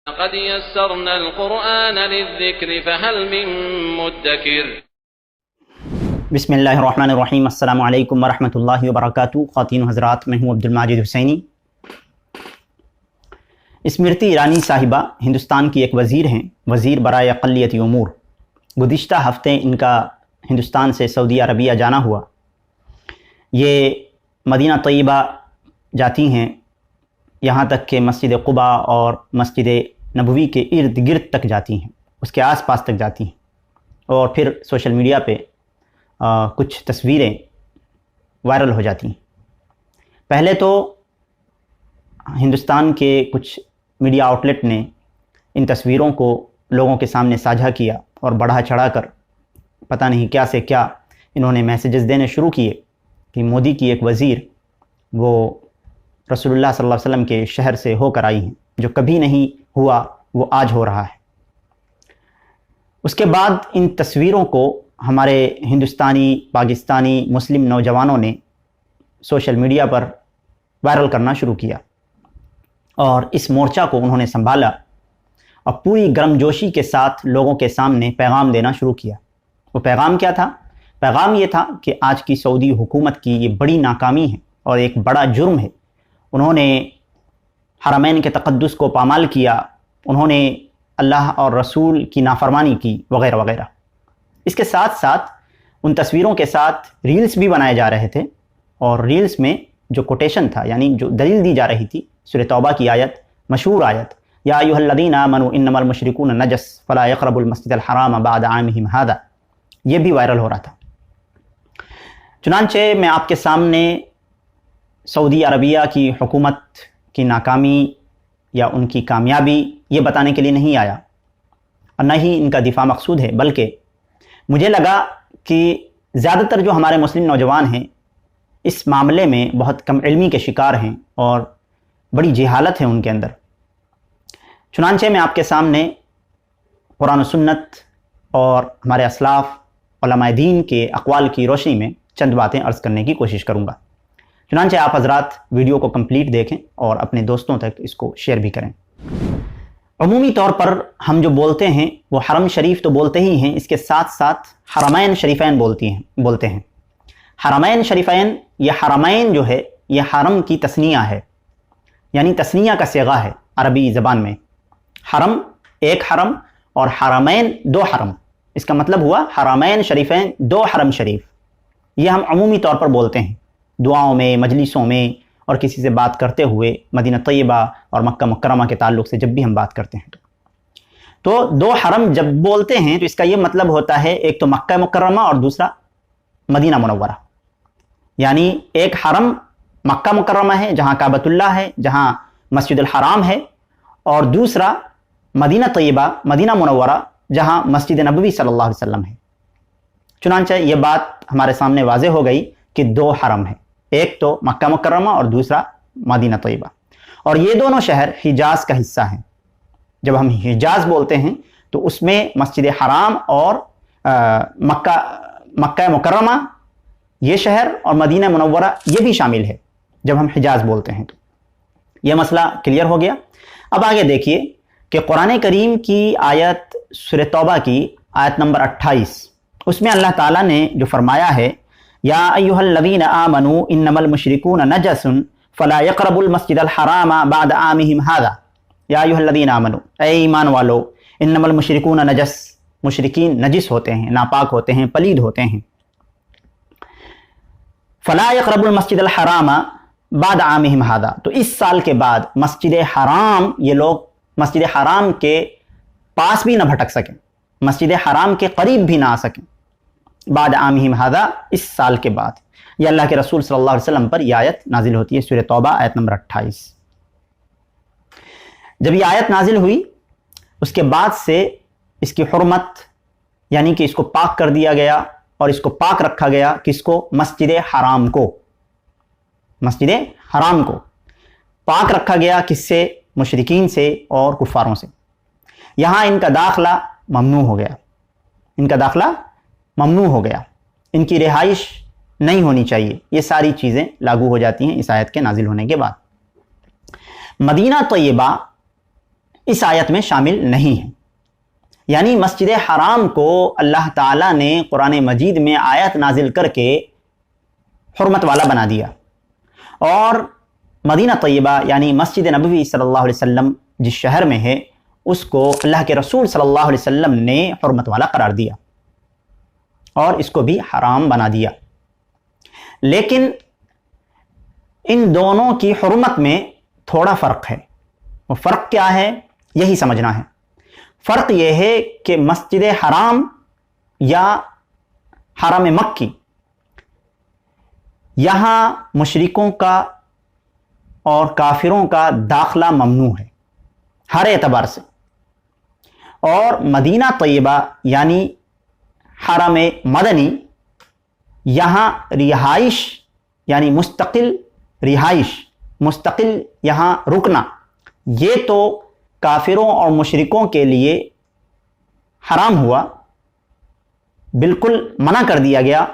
لقد يسرنا القرآن للذكر فهل من مدكر بسم اللہ الرحمن الرحیم۔ السلام علیکم ورحمۃ اللہ وبرکاتہ۔ خواتین و حضرات، میں ہوں عبد الماجد حسینی۔ اسمرتی ایرانی صاحبہ ہندوستان کی ایک وزیر ہیں، وزیر برائے اقلیتی امور۔ گزشتہ ہفتے ان کا ہندوستان سے سعودی عربیہ جانا ہوا۔ یہ مدینہ طیبہ جاتی ہیں، یہاں تک کہ مسجد قباء اور مسجد نبوی کے ارد گرد تک جاتی ہیں، اس کے آس پاس تک جاتی ہیں، اور پھر سوشل میڈیا پہ کچھ تصویریں وائرل ہو جاتی ہیں۔ پہلے تو ہندوستان کے کچھ میڈیا آؤٹلیٹ نے ان تصویروں کو لوگوں کے سامنے ساجھا کیا اور بڑھا چڑھا کر پتہ نہیں کیا سے کیا انہوں نے میسیجز دینے شروع کیے کہ مودی کی ایک وزیر وہ رسول اللہ صلی اللہ علیہ وسلم کے شہر سے ہو کر آئی ہیں، جو کبھی نہیں ہوا وہ آج ہو رہا ہے۔ اس کے بعد ان تصویروں کو ہمارے ہندوستانی، پاکستانی مسلم نوجوانوں نے سوشل میڈیا پر وائرل کرنا شروع کیا، اور اس مورچہ کو انہوں نے سنبھالا اور پوری گرم جوشی کے ساتھ لوگوں کے سامنے پیغام دینا شروع کیا۔ وہ پیغام کیا تھا؟ پیغام یہ تھا کہ آج کی سعودی حکومت کی یہ بڑی ناکامی ہے اور ایک بڑا جرم ہے۔ انہوں نے حرمین کے تقدس کو پامال کیا، انہوں نے اللہ اور رسول کی نافرمانی کی، وغیرہ وغیرہ۔ اس کے ساتھ ساتھ ان تصویروں کے ساتھ ریلز بھی بنائے جا رہے تھے، اور ریلز میں جو کوٹیشن تھا، یعنی جو دلیل دی جا رہی تھی، سورہ توبہ کی آیت، مشہور آیت، یا ایھا الذین آمنوا انما المشرکون نجس فلا یقربوا المسجد الحرام بعد عامہم ھذا، یہ بھی وائرل ہو رہا تھا۔ چنانچہ میں آپ کے سامنے سعودی عربیہ کی حکومت کی ناکامی یا ان کی کامیابی یہ بتانے کے لیے نہیں آیا، اور نہ ہی ان کا دفاع مقصود ہے، بلکہ مجھے لگا کہ زیادہ تر جو ہمارے مسلم نوجوان ہیں اس معاملے میں بہت کم علمی کے شکار ہیں اور بڑی جہالت ہے ان کے اندر۔ چنانچہ میں آپ کے سامنے قرآن و سنت اور ہمارے اسلاف علماء دین کے اقوال کی روشنی میں چند باتیں عرض کرنے کی کوشش کروں گا۔ چنانچہ آپ حضرات ویڈیو کو کمپلیٹ دیکھیں اور اپنے دوستوں تک اس کو شیئر بھی کریں۔ عمومی طور پر ہم جو بولتے ہیں وہ حرم شریف تو بولتے ہی ہیں، اس کے ساتھ ساتھ حرمین شریفین بولتے ہیں۔ حرمین شریفین، یہ حرمین جو ہے یہ حرم کی تثنیہ ہے، یعنی تثنیہ کا صیغہ ہے عربی زبان میں۔ حرم ایک حرم اور حرمین دو حرم، اس کا مطلب ہوا حرمین شریفین، دو حرم شریف۔ یہ ہم عمومی طور پر بولتے ہیں دعاؤں میں، مجلسوں میں، اور کسی سے بات کرتے ہوئے مدینہ طیبہ اور مکہ مکرمہ کے تعلق سے جب بھی ہم بات کرتے ہیں تو دو حرم جب بولتے ہیں تو اس کا یہ مطلب ہوتا ہے ایک تو مکہ مکرمہ اور دوسرا مدینہ منورہ۔ یعنی ایک حرم مکہ مکرمہ ہے جہاں کعبۃ اللہ ہے، جہاں مسجد الحرام ہے، اور دوسرا مدینہ طیبہ، مدینہ منورہ، جہاں مسجد نبوی صلی اللہ علیہ وسلم ہے۔ چنانچہ یہ بات ہمارے سامنے واضح ہو گئی کہ دو حرم ہیں، ایک تو مکہ مکرمہ اور دوسرا مدینہ طیبہ، اور یہ دونوں شہر حجاز کا حصہ ہیں۔ جب ہم حجاز بولتے ہیں تو اس میں مسجد حرام اور مکہ مکرمہ یہ شہر اور مدینہ منورہ یہ بھی شامل ہے جب ہم حجاز بولتے ہیں۔ تو یہ مسئلہ کلیئر ہو گیا۔ اب آگے دیکھیے کہ قرآن کریم کی آیت سورہ توبہ کی آیت نمبر 28، اس میں اللہ تعالیٰ نے جو فرمایا ہے، یا ایھا الذین آمنوا انما المشرکون نجس فلا یقربوا المسجد الحرام بعد عامہم ھذا، یا ایھا الذین آمنوا، اے ایمان والو، انما المشرکون نجس، مشرکین نجس ہوتے ہیں، ناپاک ہوتے ہیں، پلید ہوتے ہیں۔ فلا یقربوا المسجد الحرام بعد عامہم ھذا، تو اس سال کے بعد مسجد حرام، یہ لوگ مسجد حرام کے پاس بھی نہ بھٹک سکیں، مسجد حرام کے قریب بھی نہ آ سکیں، بعد عامہم ھذا، اس سال کے بعد۔ یہ اللہ کے رسول صلی اللہ علیہ وسلم پر یہ آیت نازل ہوتی ہے، سورہ توبہ آیت نمبر 28۔ جب یہ آیت نازل ہوئی اس کے بعد سے اس کی حرمت، یعنی کہ اس کو پاک کر دیا گیا اور اس کو پاک رکھا گیا، کس کو؟ مسجد حرام کو، مسجد حرام کو پاک رکھا گیا، کس سے؟ مشرکین سے اور کفاروں سے۔ یہاں ان کا داخلہ ممنوع ہو گیا، ان کا داخلہ ممنوع ہو گیا، ان کی رہائش نہیں ہونی چاہیے۔ یہ ساری چیزیں لاگو ہو جاتی ہیں اس آیت کے نازل ہونے کے بعد۔ مدینہ طیبہ، اس آیت میں شامل نہیں ہیں۔ یعنی مسجد حرام کو اللہ تعالیٰ نے قرآن مجید میں آیت نازل کر کے حرمت والا بنا دیا، اور مدینہ طیبہ یعنی مسجد نبوی صلی اللہ علیہ وسلم جس شہر میں ہے اس کو اللہ کے رسول صلی اللہ علیہ وسلم نے حرمت والا قرار دیا اور اس کو بھی حرام بنا دیا۔ لیکن ان دونوں کی حرمت میں تھوڑا فرق ہے۔ وہ فرق کیا ہے یہی سمجھنا ہے۔ فرق یہ ہے کہ مسجد حرام یا حرم مکی، یہاں مشرکوں کا اور کافروں کا داخلہ ممنوع ہے ہر اعتبار سے، اور مدینہ طیبہ یعنی حرم مدنی، یہاں رہائش یعنی مستقل رہائش، مستقل یہاں رکنا، یہ تو کافروں اور مشرکوں کے لیے حرام ہوا، بالکل منع کر دیا گیا۔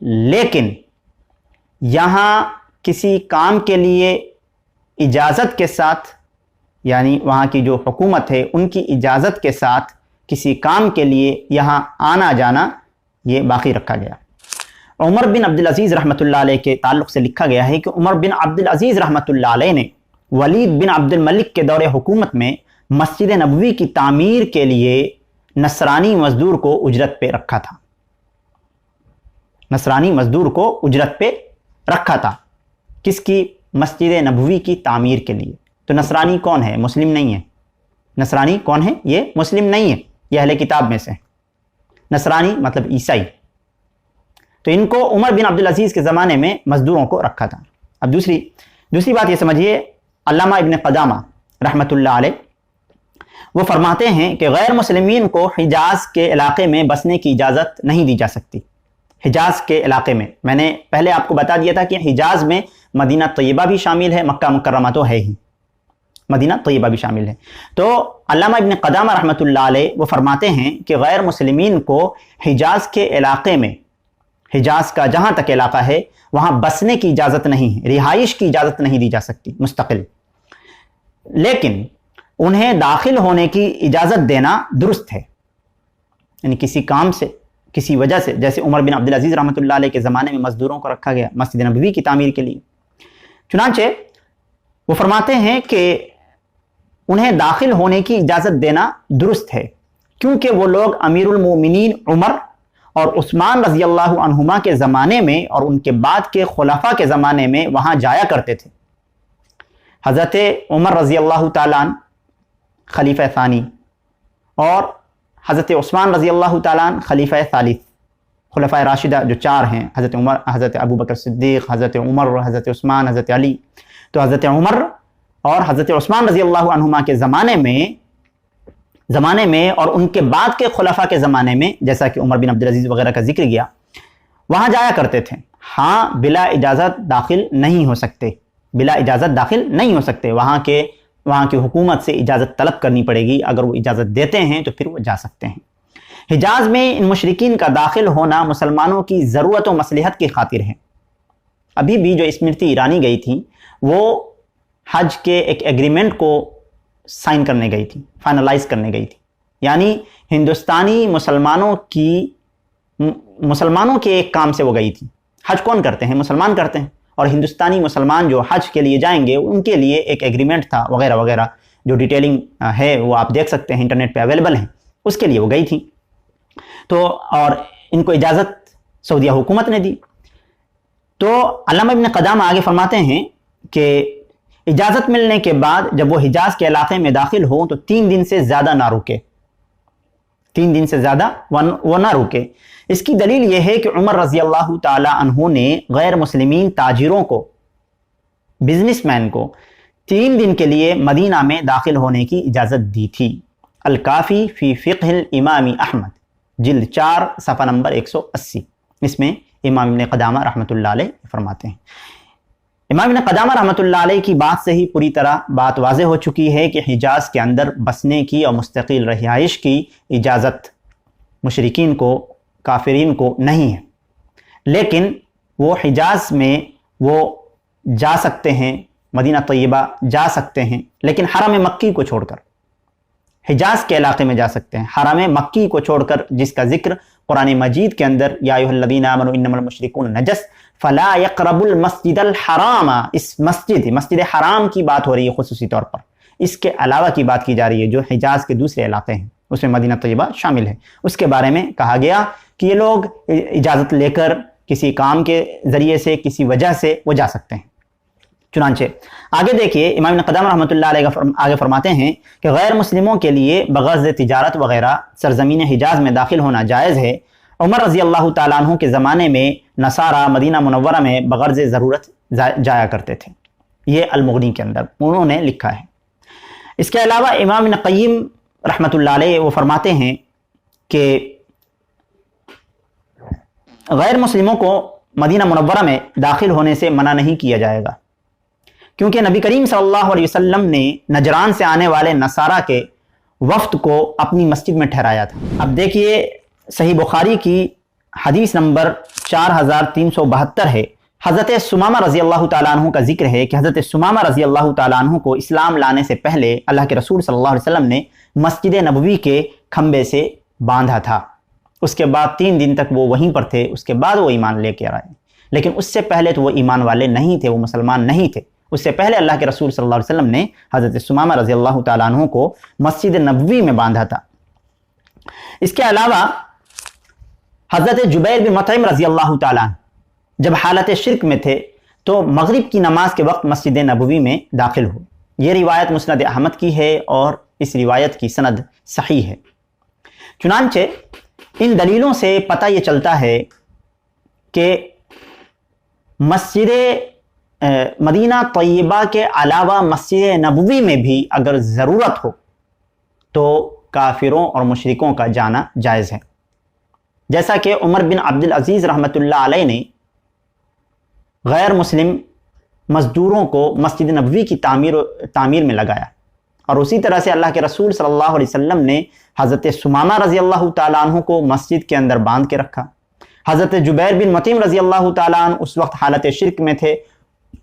لیکن یہاں کسی کام کے لیے اجازت کے ساتھ، یعنی وہاں کی جو حکومت ہے ان کی اجازت کے ساتھ کسی کام کے لیے یہاں آنا جانا یہ باقی رکھا گیا۔ عمر بن عبدالعزیز رحمۃ اللہ علیہ کے تعلق سے لکھا گیا ہے کہ عمر بن عبدالعزیز رحمۃ اللہ علیہ نے ولید بن عبد الملک کے دور حکومت میں مسجد نبوی کی تعمیر کے لیے نصرانی مزدور کو اجرت پہ رکھا تھا۔ نصرانی مزدور کو اجرت پہ رکھا تھا، کس کی؟ مسجد نبوی کی تعمیر کے لیے۔ تو نصرانی کون ہے؟ مسلم نہیں ہے۔ نصرانی کون ہے؟ یہ مسلم نہیں ہے، یہ اہل کتاب میں سے۔ نصرانی مطلب عیسائی۔ تو ان کو عمر بن عبدالعزیز کے زمانے میں مزدوروں کو رکھا تھا۔ اب دوسری بات یہ سمجھیے، علامہ ابن قدامہ رحمۃ اللہ علیہ وہ فرماتے ہیں کہ غیر مسلمین کو حجاز کے علاقے میں بسنے کی اجازت نہیں دی جا سکتی۔ حجاز کے علاقے میں نے پہلے آپ کو بتا دیا تھا کہ حجاز میں مدینہ طیبہ بھی شامل ہے، مکہ مکرمہ تو ہے ہی، مدینہ طیبہ بھی شامل ہے۔ تو علامہ ابن قدامہ رحمۃ اللہ علیہ وہ فرماتے ہیں کہ غیر مسلمین کو حجاز کے علاقے میں، حجاز کا جہاں تک علاقہ ہے وہاں بسنے کی اجازت نہیں ہے، رہائش کی اجازت نہیں دی جا سکتی مستقل، لیکن انہیں داخل ہونے کی اجازت دینا درست ہے۔ یعنی کسی کام سے، کسی وجہ سے، جیسے عمر بن عبدالعزیز رحمۃ اللہ علیہ کے زمانے میں مزدوروں کو رکھا گیا مسجد نبوی کی تعمیر کے لیے، چنانچہ وہ فرماتے ہیں کہ انہیں داخل ہونے کی اجازت دینا درست ہے، کیونکہ وہ لوگ امیر المومنین عمر اور عثمان رضی اللہ عنہما کے زمانے میں اور ان کے بعد کے خلفاء کے زمانے میں وہاں جایا کرتے تھے۔ حضرت عمر رضی اللہ تعالیٰ عنہ خلیفہ ثانی اور حضرت عثمان رضی اللہ تعالیٰ عنہ خلیفہ ثالث، خلفۂ راشدہ جو چار ہیں، حضرت عمر، حضرت ابو بکر صدیق، حضرت عمر، حضرت عثمان، حضرت علی۔ تو حضرت عمر اور حضرت عثمان رضی اللہ عنہما کے زمانے میں اور ان کے بعد کے خلفاء کے زمانے میں، جیسا کہ عمر بن عبدالعزیز وغیرہ کا ذکر کیا، وہاں جایا کرتے تھے۔ ہاں بلا اجازت داخل نہیں ہو سکتے، بلا اجازت داخل نہیں ہو سکتے، وہاں کی حکومت سے اجازت طلب کرنی پڑے گی، اگر وہ اجازت دیتے ہیں تو پھر وہ جا سکتے ہیں۔ حجاز میں ان مشرکین کا داخل ہونا مسلمانوں کی ضرورت و مصلحت کی خاطر ہے۔ ابھی بھی جو اسمرتی ایرانی گئی تھی وہ حج کے ایک ایگریمنٹ کو سائن کرنے گئی تھی، فائنلائز کرنے گئی تھی، یعنی ہندوستانی مسلمانوں کے ایک کام سے وہ گئی تھی۔ حج کون کرتے ہیں؟ مسلمان کرتے ہیں، اور ہندوستانی مسلمان جو حج کے لیے جائیں گے ان کے لیے ایک ایگریمنٹ تھا وغیرہ وغیرہ، جو ڈیٹیلنگ ہے وہ آپ دیکھ سکتے ہیں، انٹرنیٹ پہ اویلیبل ہیں، اس کے لیے وہ گئی تھی۔ تو اور ان کو اجازت سعودیہ حکومت نے دی۔ تو علامہ ابن قدامہ آگے فرماتے ہیں کہ اجازت ملنے کے بعد جب وہ حجاز کے علاقے میں داخل ہو تو 3 دن سے زیادہ نہ رکے، 3 دن سے زیادہ وہ نہ رکے۔ اس کی دلیل یہ ہے کہ عمر رضی اللہ تعالی عنہ نے غیر مسلمین تاجروں کو، بزنس مین کو 3 دن کے لیے مدینہ میں داخل ہونے کی اجازت دی تھی۔ الکافی فی فقہ الامام احمد، جلد 4 صفحہ نمبر 180، اس میں امام ابن قدامہ رحمۃ اللہ علیہ فرماتے ہیں۔ امام ابن قدامہ رحمۃ اللہ علیہ کی بات سے ہی پوری طرح بات واضح ہو چکی ہے کہ حجاز کے اندر بسنے کی اور مستقل رہائش کی اجازت مشرکین کو، کافرین کو نہیں ہے، لیکن وہ حجاز میں وہ جا سکتے ہیں، مدینہ طیبہ جا سکتے ہیں، لیکن حرم مکی کو چھوڑ کر، حجاز کے علاقے میں جا سکتے ہیں، حرم مکی کو چھوڑ کر جس کا ذکر قرآن مجید کے اندر یا ایھا الذین آمنوا انما المشرکون نجس فلا یقربوا المسجد الحرام، اس مسجد حرام کی بات ہو رہی ہے خصوصی طور پر، اس کے علاوہ کی بات کی جا رہی ہے جو حجاز کے دوسرے علاقے ہیں، اس میں مدینہ طیبہ شامل ہے، اس کے بارے میں کہا گیا کہ یہ لوگ اجازت لے کر کسی کام کے ذریعے سے کسی وجہ سے وہ جا سکتے ہیں۔ چنانچہ آگے دیکھیے امام ابن قدامہ رحمۃ اللہ علیہ آگے فرماتے ہیں کہ غیر مسلموں کے لیے بغرض تجارت وغیرہ سرزمین حجاز میں داخل ہونا جائز ہے۔ عمر رضی اللہ تعالیٰ عنہ کے زمانے میں نصارہ مدینہ منورہ میں بغرض ضرورت جایا کرتے تھے، یہ المغنی کے اندر انہوں نے لکھا ہے۔ اس کے علاوہ امام ابن قیم رحمۃ اللہ علیہ وہ فرماتے ہیں کہ غیر مسلموں کو مدینہ منورہ میں داخل ہونے سے منع نہیں کیا جائے گا، کیونکہ نبی کریم صلی اللہ علیہ وسلم نے نجران سے آنے والے نصارہ کے وفد کو اپنی مسجد میں ٹھہرایا تھا۔ اب دیکھیے صحیح بخاری کی حدیث نمبر 4372 ہے، حضرت سمامہ رضی اللہ تعالیٰ عنہ کا ذکر ہے کہ حضرت سمامہ رضی اللہ تعالیٰ عنہ کو اسلام لانے سے پہلے اللہ کے رسول صلی اللہ علیہ وسلم نے مسجد نبوی کے کھمبے سے باندھا تھا، اس کے بعد 3 دن تک وہ وہیں پر تھے، اس کے بعد وہ ایمان لے کے آئے، لیکن اس سے پہلے تو وہ ایمان والے نہیں تھے، وہ مسلمان نہیں تھے۔ اس سے پہلے اللہ کے رسول صلی اللہ علیہ وسلم نے حضرت سمامہ رضی اللہ تعالیٰ عنہ کو مسجد نبوی میں باندھا تھا۔ اس کے علاوہ حضرت جبیر بن مطعم رضی اللہ تعالیٰ عنہ جب حالت شرک میں تھے تو مغرب کی نماز کے وقت مسجد نبوی میں داخل ہوئے، یہ روایت مسند احمد کی ہے اور اس روایت کی سند صحیح ہے۔ چنانچہ ان دلیلوں سے پتہ یہ چلتا ہے کہ مسجد مدینہ طیبہ کے علاوہ مسجد نبوی میں بھی اگر ضرورت ہو تو کافروں اور مشرکوں کا جانا جائز ہے، جیسا کہ عمر بن عبد العزیز رحمۃ اللہ علیہ نے غیر مسلم مزدوروں کو مسجد نبوی کی تعمیر میں لگایا، اور اسی طرح سے اللہ کے رسول صلی اللہ علیہ وسلم نے حضرت سمامہ رضی اللہ تعالیٰ عنہ کو مسجد کے اندر باندھ کے رکھا۔ حضرت جبیر بن مطعم رضی اللہ تعالیٰ عنہ اس وقت حالت شرک میں تھے،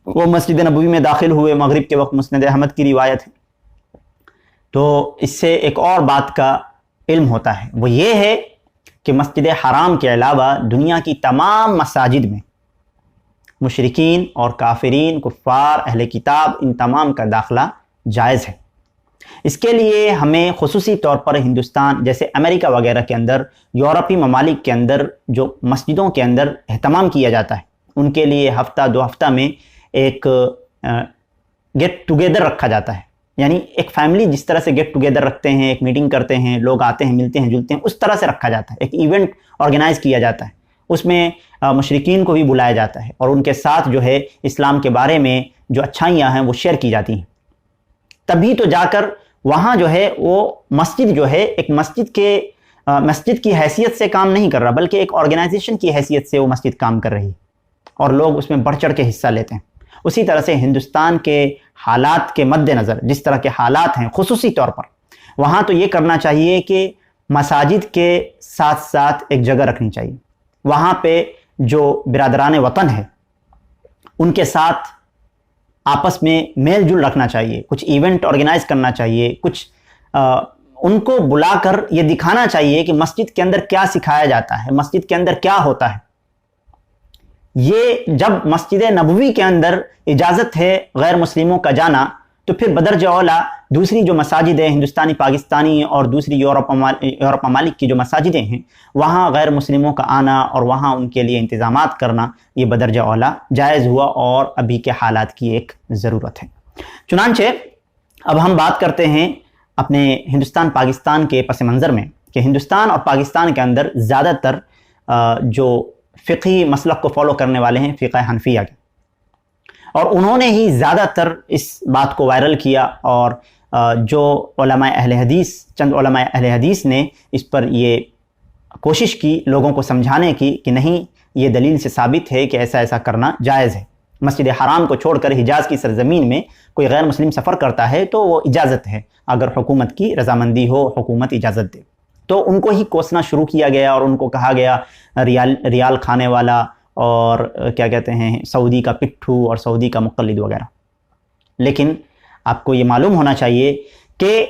وہ مسجد نبوی میں داخل ہوئے، مغرب کے وقت مسند احمد کی روایت ہے۔ تو اس سے ایک اور بات کا علم ہوتا ہے، وہ یہ ہے کہ مسجد حرام کے علاوہ دنیا کی تمام مساجد میں مشرکین اور کافرین، کفار، اہل کتاب، ان تمام کا داخلہ جائز ہے۔ اس کے لیے ہمیں خصوصی طور پر ہندوستان جیسے امریکہ وغیرہ کے اندر، یورپی ممالک کے اندر جو مسجدوں کے اندر اہتمام کیا جاتا ہے، ان کے لیے ہفتہ 2 ہفتہ میں ایک گیٹ ٹوگیدر رکھا جاتا ہے، یعنی ایک فیملی جس طرح سے گیٹ ٹوگیدر رکھتے ہیں، ایک میٹنگ کرتے ہیں، لوگ آتے ہیں، ملتے ہیں، جلتے ہیں، اس طرح سے رکھا جاتا ہے، ایک ایونٹ آرگنائز کیا جاتا ہے، اس میں مشرکین کو بھی بلایا جاتا ہے اور ان کے ساتھ جو ہے اسلام کے بارے میں جو اچھائیاں ہیں وہ شیئر کی جاتی ہیں۔ تبھی تو جا کر وہاں جو ہے وہ مسجد جو ہے ایک مسجد کی حیثیت سے کام نہیں کر رہا، بلکہ ایک آرگنائزیشن کی حیثیت سے وہ مسجد کام کر رہی ہے اور لوگ اس میں بڑھ چڑھ کے حصہ لیتے ہیں۔ اسی طرح سے ہندوستان کے حالات کے مد نظر جس طرح کے حالات ہیں خصوصی طور پر، وہاں تو یہ کرنا چاہیے کہ مساجد کے ساتھ ساتھ ایک جگہ رکھنی چاہیے، وہاں پہ جو برادران وطن ہے ان کے ساتھ آپس میں میل جل رکھنا چاہیے، کچھ ایونٹ آرگنائز کرنا چاہیے، کچھ ان کو بلا کر یہ دکھانا چاہیے کہ مسجد کے اندر کیا سکھایا جاتا ہے، مسجد کے اندر کیا ہوتا ہے۔ یہ جب مسجد نبوی کے اندر اجازت ہے غیر مسلموں کا جانا، تو پھر بدرجہ اولیٰ دوسری جو مساجد ہیں ہندوستانی، پاکستانی اور دوسری یورپ ممالک کی جو مساجدیں ہیں، وہاں غیر مسلموں کا آنا اور وہاں ان کے لیے انتظامات کرنا یہ بدرجہ اولیٰ جائز ہوا اور ابھی کے حالات کی ایک ضرورت ہے۔ چنانچہ اب ہم بات کرتے ہیں اپنے ہندوستان پاکستان کے پس منظر میں کہ ہندوستان اور پاکستان کے اندر زیادہ تر جو فقہی مسلک کو فالو کرنے والے ہیں فقہ حنفیہ کے، اور انہوں نے ہی زیادہ تر اس بات کو وائرل کیا، اور جو علماء اہل حدیث، چند علماء اہل حدیث نے اس پر یہ کوشش کی لوگوں کو سمجھانے کی کہ نہیں، یہ دلیل سے ثابت ہے کہ ایسا ایسا کرنا جائز ہے۔ مسجد حرام کو چھوڑ کر حجاز کی سرزمین میں کوئی غیر مسلم سفر کرتا ہے تو وہ اجازت ہے، اگر حکومت کی رضامندی ہو، حکومت اجازت دے۔ تو ان کو ہی کوسنا شروع کیا گیا اور ان کو کہا گیا ریال کھانے والا، اور کیا کہتے ہیں، سعودی کا پٹھو اور سعودی کا مقلد وغیرہ۔ لیکن آپ کو یہ معلوم ہونا چاہیے کہ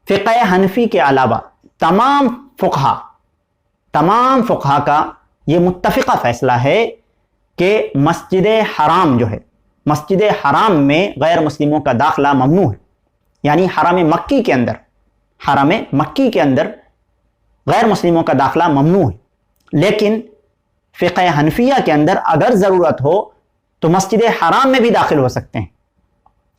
فقہ حنفی کے علاوہ تمام فقہا کا یہ متفقہ فیصلہ ہے کہ مسجد حرام جو ہے، مسجد حرام میں غیر مسلموں کا داخلہ ممنوع ہے، یعنی حرم مکی کے اندر غیر مسلموں کا داخلہ ممنوع ہے، لیکن فقہ حنفیہ کے اندر اگر ضرورت ہو تو مسجد حرام میں بھی داخل ہو سکتے ہیں،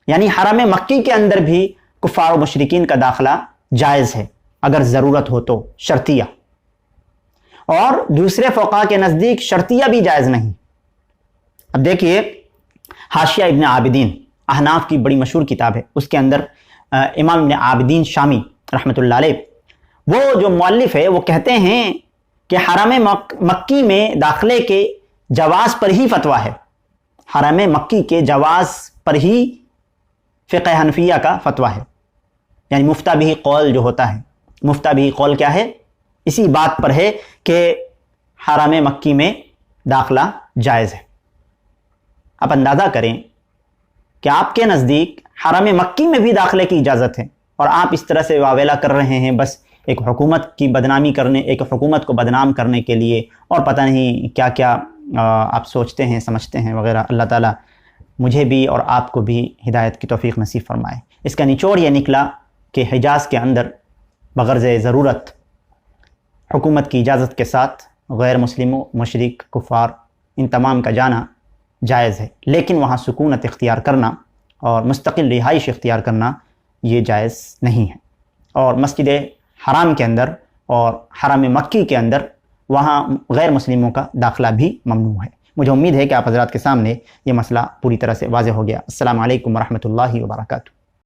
یعنی حرم مکی کے اندر بھی کفار و مشرکین کا داخلہ جائز ہے اگر ضرورت ہو تو، شرطیہ۔ اور دوسرے فقہا کے نزدیک شرطیہ بھی جائز نہیں۔ اب دیکھیے حاشیہ ابن عابدین، احناف کی بڑی مشہور کتاب ہے، اس کے اندر امام ابن عابدین شامی رحمۃ اللہ علیہ، وہ جو مؤلف ہے وہ کہتے ہیں کہ حرم مکی میں داخلے کے جواز پر ہی فتویٰ ہے، حرم مکی کے جواز پر ہی فقہ حنفیہ کا فتویٰ ہے، یعنی مفتہ بھی قول جو ہوتا ہے، مفتہ بھی قول کیا ہے؟ اسی بات پر ہے کہ حرم مکی میں داخلہ جائز ہے۔ آپ اندازہ کریں کہ آپ کے نزدیک حرم مکی میں بھی داخلے کی اجازت ہے اور آپ اس طرح سے واویلا کر رہے ہیں بس ایک حکومت کی بدنامی کرنے، ایک حکومت کو بدنام کرنے کے لیے، اور پتہ نہیں کیا کیا آپ سوچتے ہیں سمجھتے ہیں وغیرہ۔ اللہ تعالیٰ مجھے بھی اور آپ کو بھی ہدایت کی توفیق نصیب فرمائے۔ اس کا نچوڑ یہ نکلا کہ حجاز کے اندر بغرض ضرورت حکومت کی اجازت کے ساتھ غیر مسلموں، مشرک، کفار، ان تمام کا جانا جائز ہے، لیکن وہاں سکونت اختیار کرنا اور مستقل رہائش اختیار کرنا یہ جائز نہیں ہے۔ اور مسجد حرام کے اندر اور حرم مکی کے اندر وہاں غیر مسلموں کا داخلہ بھی ممنوع ہے۔ مجھے امید ہے کہ آپ حضرات کے سامنے یہ مسئلہ پوری طرح سے واضح ہو گیا۔ السلام علیکم ورحمۃ اللہ وبرکاتہ۔